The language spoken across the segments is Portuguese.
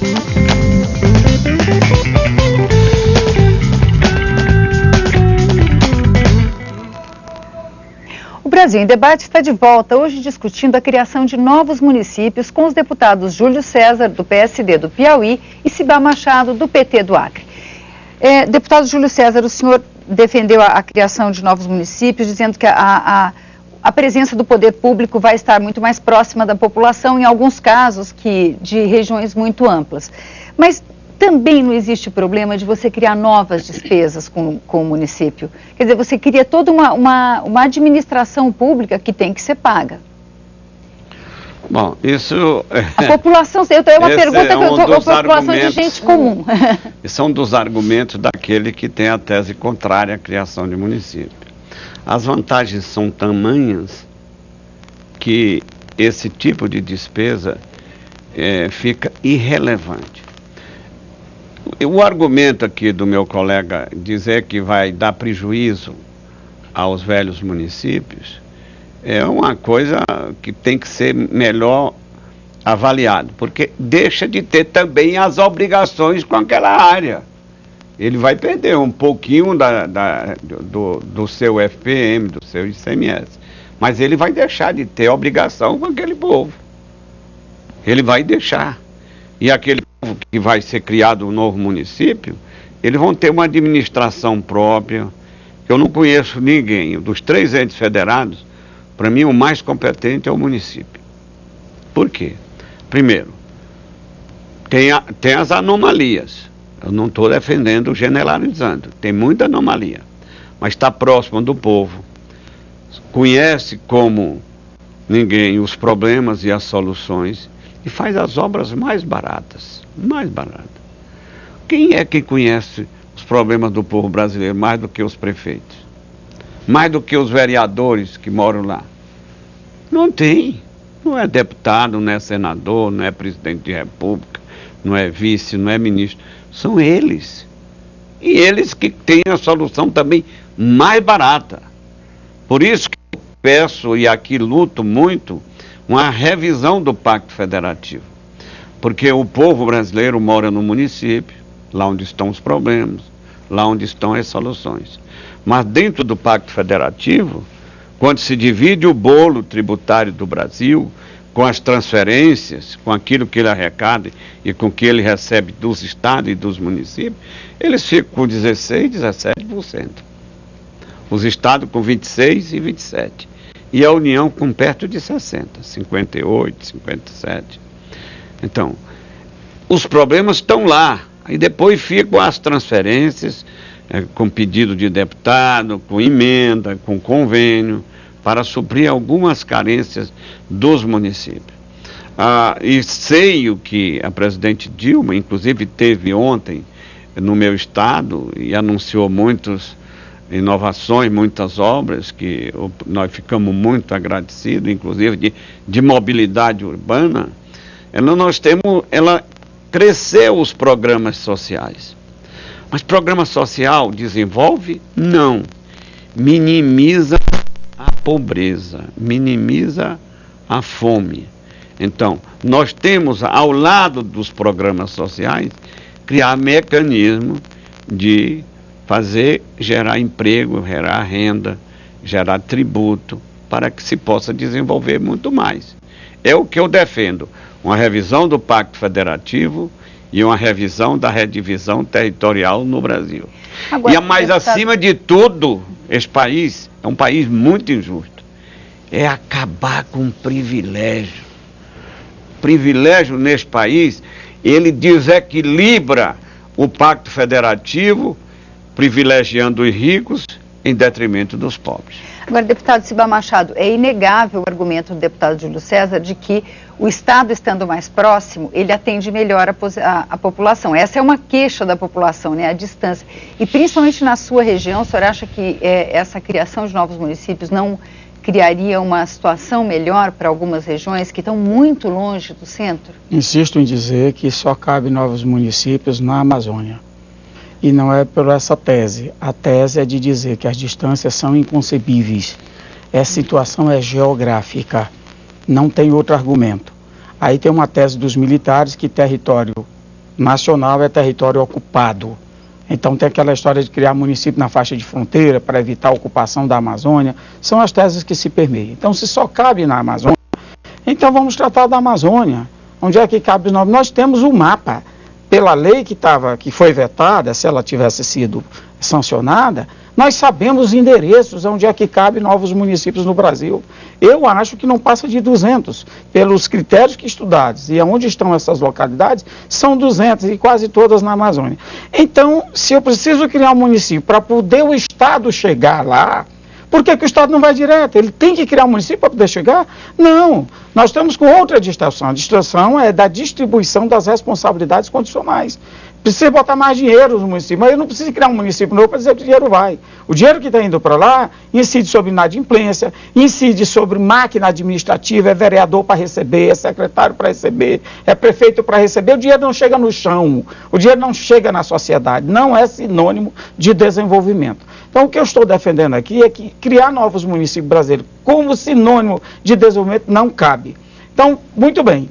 O Brasil em Debate está de volta hoje discutindo a criação de novos municípios com os deputados Júlio César, do PSD do Piauí, e Cibá Machado, do PT do Acre. Deputado Júlio César, o senhor defendeu a criação de novos municípios, dizendo que a presença do poder público vai estar muito mais próxima da população, em alguns casos de regiões muito amplas. Mas também não existe o problema de você criar novas despesas com o município. Quer dizer, você cria toda uma administração pública que tem que ser paga. Bom, isso... A população, é uma pergunta que eu estou a população de gente comum. Isso é um dos argumentos daquele que tem a tese contrária à criação de município. As vantagens são tamanhas que esse tipo de despesa fica irrelevante. O argumento aqui do meu colega dizer que vai dar prejuízo aos velhos municípios é uma coisa que tem que ser melhor avaliado, porque deixa de ter também as obrigações com aquela área. Ele vai perder um pouquinho do seu FPM, do seu ICMS, mas ele vai deixar de ter obrigação com aquele povo. Ele vai deixar. E aquele povo que vai ser criado um novo município, eles vão ter uma administração própria. Eu não conheço ninguém. Dos 3 entes federados, para mim o mais competente é o município. Por quê? Primeiro, tem as anomalias. Eu não estou defendendo, generalizando. Tem muita anomalia. Mas está próximo do povo. Conhece como ninguém os problemas e as soluções. E faz as obras mais baratas. Mais baratas. Quem é que conhece os problemas do povo brasileiro mais do que os prefeitos? Mais do que os vereadores que moram lá? Não tem. Não é deputado, não é senador, não é presidente de república, não é vice, não é ministro. São eles. E eles que têm a solução também mais barata. Por isso que eu peço, e aqui luto muito, uma revisão do Pacto Federativo. Porque o povo brasileiro mora no município, lá onde estão os problemas, lá onde estão as soluções. Mas dentro do Pacto Federativo, quando se divide o bolo tributário do Brasil, com as transferências, com aquilo que ele arrecada e com o que ele recebe dos estados e dos municípios, eles ficam com 16%, 17%. Os estados com 26% e 27%. E a União com perto de 60%, 58%, 57%. Então, os problemas estão lá. Aí depois ficam as transferências, com pedido de deputado, com emenda, com convênio, para suprir algumas carências dos municípios. E sei o que a presidente Dilma, inclusive, teve ontem no meu estado e anunciou muitas inovações, muitas obras que nós ficamos muito agradecidos, inclusive de mobilidade urbana. Ela cresceu os programas sociais. Mas programa social desenvolve? Não. Minimiza a pobreza, minimiza a fome. Então, nós temos, ao lado dos programas sociais, criar mecanismo de gerar emprego, gerar renda, gerar tributo, para que se possa desenvolver muito mais. É o que eu defendo, uma revisão do Pacto Federativo e uma revisão da redivisão territorial no Brasil. Agora, mas acima de tudo, esse país é um país muito injusto. É acabar com o privilégio. Privilégio nesse país, ele desequilibra o Pacto Federativo, privilegiando os ricos em detrimento dos pobres. Agora, deputado Cibá Machado, é inegável o argumento do deputado Júlio César de que o Estado, estando mais próximo, ele atende melhor a população. Essa é uma queixa da população, né? A distância. E principalmente na sua região, o senhor acha que essa criação de novos municípios não criaria uma situação melhor para algumas regiões que estão muito longe do centro? Insisto em dizer que só cabe novos municípios na Amazônia. E não é por essa tese. A tese é de dizer que as distâncias são inconcebíveis. Essa situação é geográfica. Não tem outro argumento. Aí tem uma tese dos militares que território nacional é território ocupado. Então tem aquela história de criar município na faixa de fronteira para evitar a ocupação da Amazônia. São as teses que se permeiam. Então se só cabe na Amazônia, então vamos tratar da Amazônia. Onde é que cabe os novos? Nós temos o mapa. Pela lei que foi vetada, se ela tivesse sido sancionada, nós sabemos os endereços onde é que cabe novos municípios no Brasil. Eu acho que não passa de 200, pelos critérios que estudados. E onde estão essas localidades, são 200 e quase todas na Amazônia. Então, se eu preciso criar um município para poder o Estado chegar lá, por que o Estado não vai direto? Ele tem que criar um município para poder chegar? Não. Nós estamos com outra distração. A distração é da distribuição das responsabilidades condicionais. Precisa botar mais dinheiro no município, mas eu não preciso criar um município novo para dizer que o dinheiro vai. O dinheiro que está indo para lá incide sobre inadimplência, incide sobre máquina administrativa, é vereador para receber, é secretário para receber, é prefeito para receber. O dinheiro não chega no chão, o dinheiro não chega na sociedade, não é sinônimo de desenvolvimento. Então, o que eu estou defendendo aqui é que criar novos municípios brasileiros como sinônimo de desenvolvimento não cabe. Então, muito bem.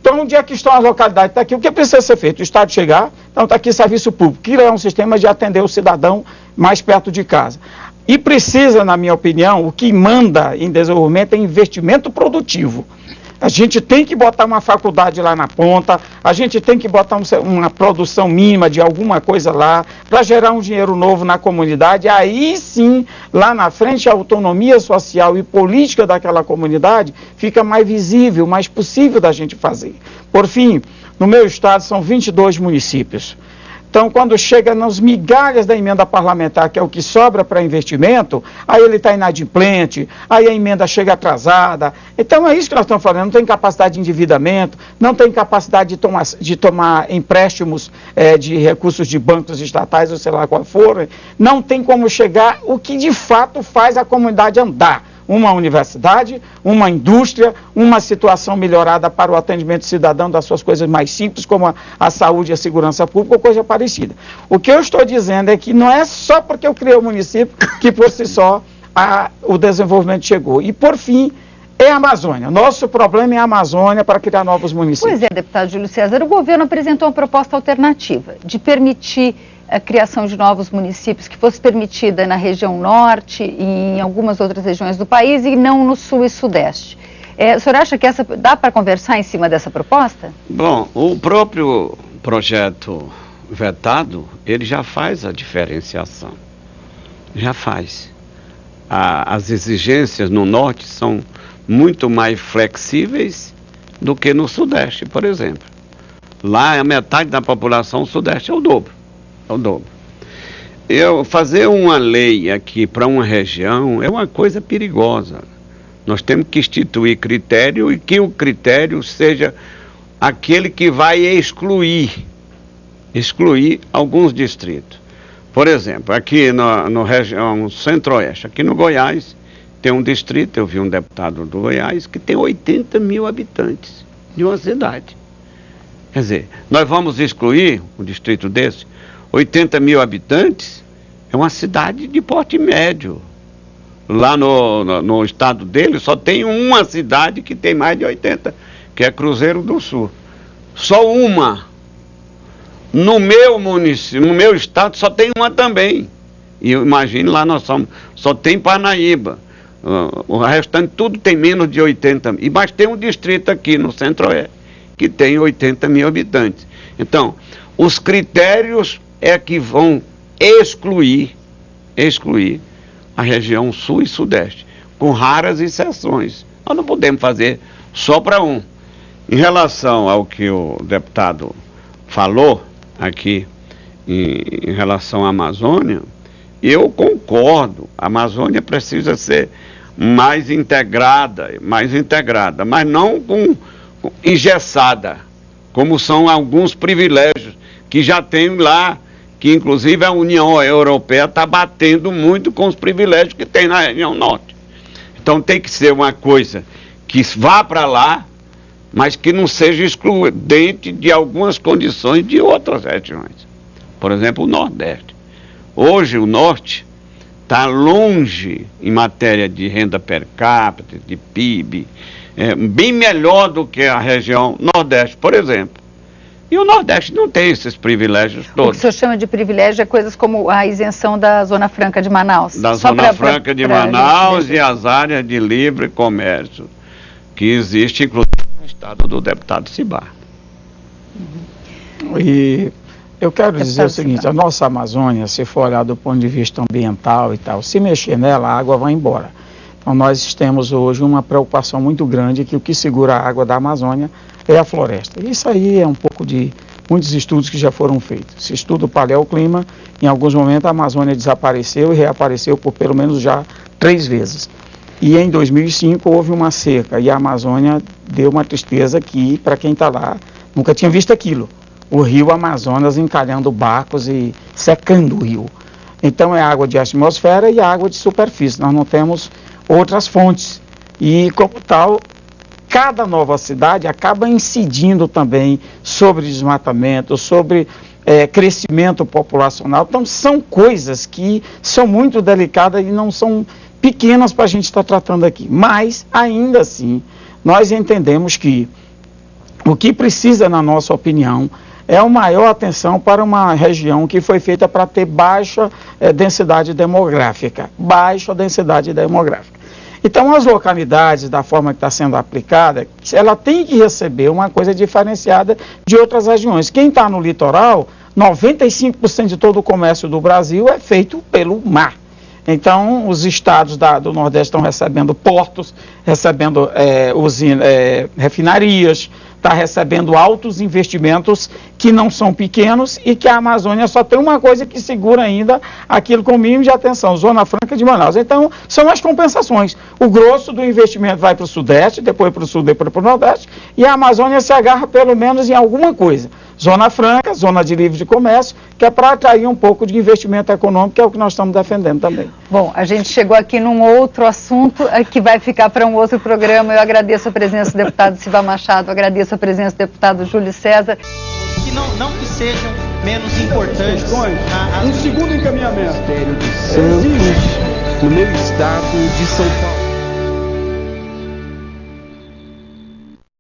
Então, onde é que estão as localidades? Está aqui. O que precisa ser feito? O Estado chegar, então está aqui serviço público, criar um sistema de atender o cidadão mais perto de casa. E precisa, na minha opinião, o que manda em desenvolvimento é investimento produtivo. A gente tem que botar uma faculdade lá na ponta, a gente tem que botar uma produção mínima de alguma coisa lá, para gerar um dinheiro novo na comunidade. Aí sim, lá na frente, a autonomia social e política daquela comunidade fica mais visível, mais possível da gente fazer. Por fim, no meu estado são 22 municípios. Então, quando chega nas migalhas da emenda parlamentar, que é o que sobra para investimento, aí ele está inadimplente, aí a emenda chega atrasada. Então, é isso que nós estamos falando. Não tem capacidade de endividamento, não tem capacidade de tomar empréstimos de recursos de bancos estatais, ou sei lá qual for. Não tem como chegar o que de fato faz a comunidade andar. Uma universidade, uma indústria, uma situação melhorada para o atendimento cidadão das suas coisas mais simples, como a saúde e a segurança pública, ou coisa parecida. O que eu estou dizendo é que não é só porque eu criei o município que por si só o desenvolvimento chegou. E por fim, é a Amazônia. Nosso problema é a Amazônia para criar novos municípios. Pois é, deputado Júlio César, o governo apresentou uma proposta alternativa de permitir a criação de novos municípios que fosse permitida na região norte e em algumas outras regiões do país e não no sul e sudeste. O senhor acha que dá para conversar em cima dessa proposta? Bom, o próprio projeto vetado, ele já faz a diferenciação. Já faz. As exigências no norte são muito mais flexíveis do que no sudeste, por exemplo. Lá a metade da população, o sudeste é o dobro. É o dobro. Fazer uma lei aqui para uma região é uma coisa perigosa. Nós temos que instituir critério e que o critério seja aquele que vai excluir alguns distritos. Por exemplo, aqui no região centro-oeste, aqui no Goiás, tem um distrito, eu vi um deputado do Goiás, que tem 80 mil habitantes de uma cidade. Quer dizer, nós vamos excluir um distrito desse? 80 mil habitantes é uma cidade de porte médio. Lá no estado dele só tem uma cidade que tem mais de 80, que é Cruzeiro do Sul. Só uma. No meu município, no meu estado, só tem uma também. E imagine lá, só tem Parnaíba. O restante tudo tem menos de 80 mil. Mas tem um distrito aqui no Centro-Oeste que tem 80 mil habitantes. Então, os critérios é que vão excluir a região sul e sudeste, com raras exceções. Nós não podemos fazer só para um. Em relação ao que o deputado falou aqui, em relação à Amazônia, eu concordo. A Amazônia precisa ser mais integrada, mas não engessada, como são alguns privilégios que já tem lá, que inclusive a União Europeia está batendo muito com os privilégios que tem na região norte. Então tem que ser uma coisa que vá para lá, mas que não seja excludente de algumas condições de outras regiões. Por exemplo, o Nordeste. Hoje o Norte está longe em matéria de renda per capita, de PIB, bem melhor do que a região Nordeste, por exemplo. E o Nordeste não tem esses privilégios todos. O que o senhor chama de privilégio é coisas como a isenção da Zona Franca de Manaus. Da Zona Franca de Manaus e as áreas de livre comércio, que existe inclusive no estado do deputado Cibá. E eu quero dizer o seguinte, a nossa Amazônia, se for olhar do ponto de vista ambiental e tal, se mexer nela, a água vai embora. Então nós temos hoje uma preocupação muito grande que o que segura a água da Amazônia é a floresta. Isso aí é um pouco de muitos estudos que já foram feitos. Se estuda o paleoclima, em alguns momentos a Amazônia desapareceu e reapareceu por pelo menos já 3 vezes. E em 2005 houve uma seca e a Amazônia deu uma tristeza que, para quem está lá, nunca tinha visto aquilo. O rio Amazonas encalhando barcos e secando o rio. Então é água de atmosfera e água de superfície. Nós não temos outras fontes. E como tal, cada nova cidade acaba incidindo também sobre desmatamento, sobre crescimento populacional. Então são coisas que são muito delicadas e não são pequenas para a gente estar tratando aqui. Mas, ainda assim, nós entendemos que o que precisa, na nossa opinião, é uma maior atenção para uma região que foi feita para ter baixa densidade demográfica. Baixa densidade demográfica. Então, as localidades, da forma que está sendo aplicada, ela tem que receber uma coisa diferenciada de outras regiões. Quem está no litoral, 95% de todo o comércio do Brasil é feito pelo mar. Então, os estados do Nordeste estão recebendo portos, recebendo refinarias, está recebendo altos investimentos que não são pequenos e que a Amazônia só tem uma coisa que segura ainda aquilo com o mínimo de atenção, Zona Franca de Manaus. Então, são as compensações. O grosso do investimento vai para o Sudeste, depois para o Sul, depois para o Nordeste, e a Amazônia se agarra pelo menos em alguma coisa. Zona Franca, zona de livre de comércio, que é para atrair um pouco de investimento econômico, que é o que nós estamos defendendo também. Bom, a gente chegou aqui num outro assunto que vai ficar para um outro programa. Eu agradeço a presença do deputado Cibá Machado, agradeço a presença do deputado Júlio César. Que não que sejam menos importantes. Um segundo encaminhamento. Ministério de Santos, no meu estado de São Paulo.